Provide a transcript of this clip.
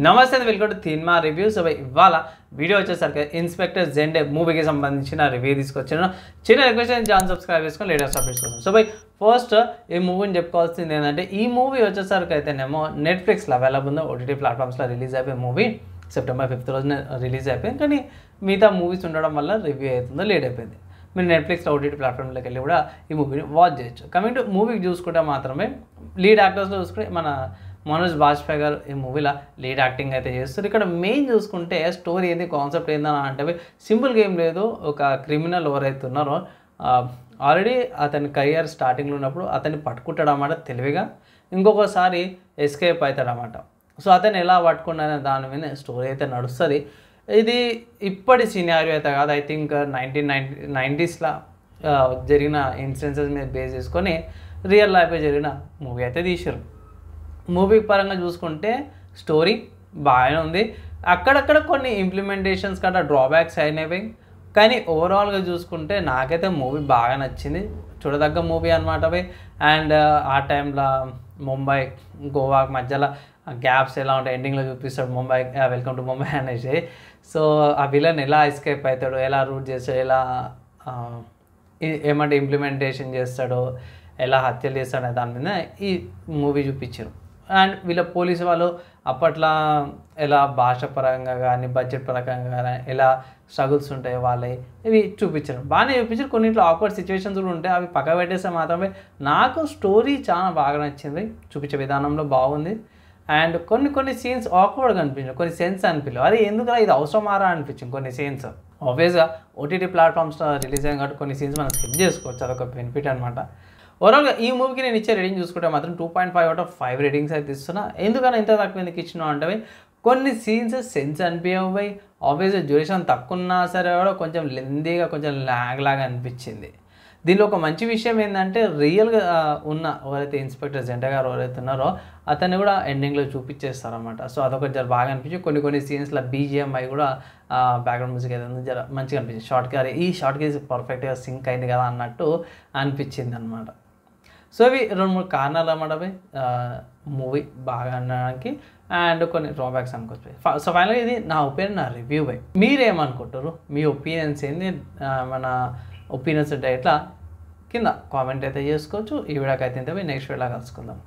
నమస్తే welcome to cinema review. So ఇవాళ video వచ్చేసరికి ఇన్స్పెక్టర్ జెండే మూవీకి సంబంధించిన రివ్యూ తీసుకొచ్చాను. చిన్న రిక్వెస్ట్ ఛానల్ సబ్స్క్రైబ్ చేసుకొని లేటెస్ట్ అప్డేట్స్ కోసం. సో ఫస్ట్ ఈ మూవీని చెప్పుకోవాల్సింది ఏంటంటే ఈ మూవీ వచ్చేసరికి అయితేనేమో నెట్ఫ్లిక్స్లో అవైలబుల్ ఉందో ఓటీటీ ప్లాట్ఫామ్స్లో రిలీజ్ అయిపోయే మూవీ సెప్టెంబర్ 5th రోజున రిలీజ్ అయిపోయింది. కానీ మిగతా మూవీస్ ఉండడం వల్ల రివ్యూ అవుతుందో లేట్ అయిపోయింది. మీరు నెట్ఫ్లిక్స్లో ఓటీటీ ప్లాట్ఫామ్లోకి వెళ్ళి కూడా ఈ మూవీని వాచ్ చేయొచ్చు. కమింగ్ టు మూవీకి చూసుకుంటే మాత్రమే లీడ్ యాక్టర్స్లో చూసుకుంటే మన మనోజ్ బాజ్పేయి గారు ఈ మూవీలో లీడ్ యాక్టింగ్ అయితే చేస్తారు. ఇక్కడ మెయిన్ చూసుకుంటే స్టోరీ ఏంది, కాన్సెప్ట్ ఏందని అంటే సింపుల్గా ఏం లేదు. ఒక క్రిమినల్ ఎవరైతే ఉన్నారో ఆల్రెడీ అతని కెరియర్ స్టార్టింగ్లో ఉన్నప్పుడు అతన్ని పట్టుకుంటాడు అన్నమాట తెలివిగా, ఇంకొకసారి ఎస్కేప్ అవుతాడు అన్నమాట. సో అతను ఎలా పట్టుకున్నారనే దాని మీద స్టోరీ అయితే నడుస్తుంది. ఇది ఇప్పటి సినారియో అయితే కాదు, ఐ థింక్ 1990s జరిగిన ఇన్సిడెన్సెస్ మీద బేస్ చేసుకొని రియల్ లైఫ్లో జరిగిన మూవీ అయితే తీశారు. మూవీ పరంగా చూసుకుంటే స్టోరీ బాగానే ఉంది. అక్కడక్కడ కొన్ని ఇంప్లిమెంటేషన్స్ కట్ట డ్రాబ్యాక్స్ అయినవి, కానీ ఓవరాల్గా చూసుకుంటే నాకైతే మూవీ బాగా నచ్చింది. చూడదగ్గ మూవీ అనమాట అవి. అండ్ ఆ టైంలో ముంబై గోవా మధ్యలో గ్యాప్స్ ఎలా ఉంటాయి, ఎండింగ్లో చూపిస్తాడు ముంబై వెల్కమ్ టు ముంబై అనేసి. సో ఆ విలన్ ఎలా ఎస్కేప్ అవుతాడు, ఎలా రూట్ చేస్తాడు, ఎలా ఏమంటే ఇంప్లిమెంటేషన్ చేస్తాడో, ఎలా హత్యలు చేస్తాడనే దాని మీద ఈ మూవీ చూపించారు. అండ్ వీళ్ళ పోలీసు వాళ్ళు అప్పట్లో ఎలా భాష పరంగా కానీ బడ్జెట్ పరంగా కానీ ఎలా స్ట్రగుల్స్ ఉంటాయి వాళ్ళవి ఇవి చూపించారు. బాగానే చూపించారు. కొన్నింట్లో ఆక్వర్డ్ సిచ్యువేషన్స్ కూడా ఉంటాయి, అవి పక్క పెట్టేస్తే మాత్రమే. నాకు స్టోరీ చాలా బాగా నచ్చింది, చూపించే విధానంలో బాగుంది. అండ్ కొన్ని సీన్స్ ఆక్వర్డ్గా అనిపించింది, కొన్ని సెన్స్ అనిపించలేదు. అది ఎందుకంటే ఇది అవసరమారా అనిపించింది కొన్ని సీన్స్. ఆబ్వియస్గా ఓటీటీ ప్లాట్ఫామ్స్లో రిలీజ్ అయ్యాయి కాబట్టి కొన్ని సీన్స్ మనం స్కిప్ చేసుకోవచ్చు, అదొక బెనిఫిట్ అనమాట. ఓవరాల్గా ఈ మూవీకి నేను ఇచ్చే రేటింగ్ చూసుకుంటే మాత్రం 2.5/5 రేటింగ్స్ అయితే ఇస్తున్నా. ఎందుకని ఇంత తక్కువ ఎందుకు ఇచ్చినా అంటే కొన్ని సీన్స్ సెన్స్ అనిపించవు. ఆబ్వియస్గా డ్యూరేషన్ తక్కువ ఉన్నా సరే కూడా కొంచెం లెందీగా కొంచెం లాగా అనిపించింది. దీనిలో ఒక మంచి విషయం ఏంటంటే రియల్గా ఉన్న ఎవరైతే ఇన్స్పెక్టర్ జెండా గారు ఎవరైతే ఉన్నారో అతన్ని కూడా ఎండింగ్లో చూపించేస్తారన్నమాట. సో అదొక జర బాగా అనిపించి కొన్ని సీన్స్లో BGMI కూడా బ్యాక్గ్రౌండ్ మ్యూజిక్ అయితే జర మంచిగా అనిపించింది. ఈ షార్ట్కి పర్ఫెక్ట్గా సింక్ అయింది కదా అన్నట్టు అనిపించింది అనమాట. సో ఇవి 2-3 కారణాలు అన్నమాట మూవీ బాగా అనడానికి, అండ్ కొన్ని డ్రాబ్యాక్స్ అనుకోవచ్చు. సో ఫైనల్గా ఇది నా ఒపీనియన్, నా రివ్యూ బై. మీరేమనుకుంటారు, మీ ఒపీనియన్స్ ఏంది, మన ఒపీనియన్స్ అంటే ఎట్లా కింద కామెంట్ అయితే చేసుకోవచ్చు. ఈ వీడియోకి అయితే నెక్స్ట్ వీడియోలో కలుసుకుందాం.